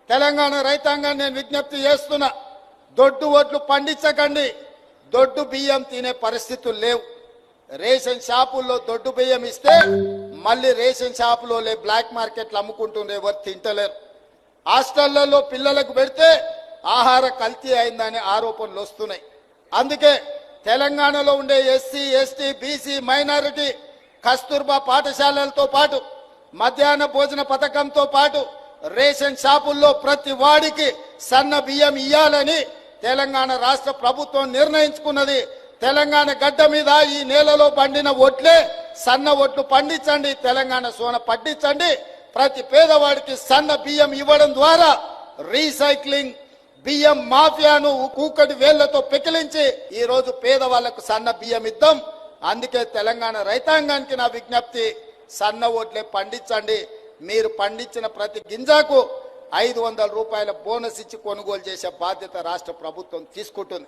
తెలంగాణ రైతాంగాన్ని నేను విజ్ఞప్తి చేస్తున్నా, దొడ్డు వడ్లు పండించకండి, దొడ్డు బియ్యం తినే పరిస్థితులు లేవు. రేషన్ షాపుల్లో దొడ్డు బియ్యం ఇస్తే మళ్ళీ రేషన్ షాపులో బ్లాక్ మార్కెట్లు అమ్ముకుంటుండే, ఎవరు తింటలేరు. హాస్టళ్లలో పిల్లలకు పెడితే ఆహార కల్తీ అయిందనే ఆరోపణలు వస్తున్నాయి. అందుకే తెలంగాణలో ఉండే SC, ST, BC, minority Kasturba పాఠశాలలతో పాటు మధ్యాహ్న భోజన పథకంతో పాటు రేషన్ షాపుల్లో ప్రతి వాడికి సన్న బియ్యం ఇయ్యాలని తెలంగాణ రాష్ట్ర ప్రభుత్వం నిర్ణయించుకున్నది. తెలంగాణ గడ్డ మీద ఈ నేలలో పండిన ఒడ్లే సన్న ఒడ్లు పండించండి, తెలంగాణ సోన పండించండి. ప్రతి పేదవాడికి సన్న బియ్యం ఇవ్వడం ద్వారా రీసైక్లింగ్ బియ్యం మాఫియాను కూకటి వేళ్లతో పెకిలించి ఈ రోజు పేదవాళ్లకు సన్న బియ్యం ఇద్దాం. అందుకే తెలంగాణ రైతాంగానికి నా విజ్ఞప్తి, సన్న ఓట్లే పండించండి. మీరు పండించిన ప్రతి గింజకు 500 రూపాయల బోనస్ ఇచ్చి కొనుగోలు చేసే బాధ్యత రాష్ట్ర ప్రభుత్వం తీసుకుంటుంది.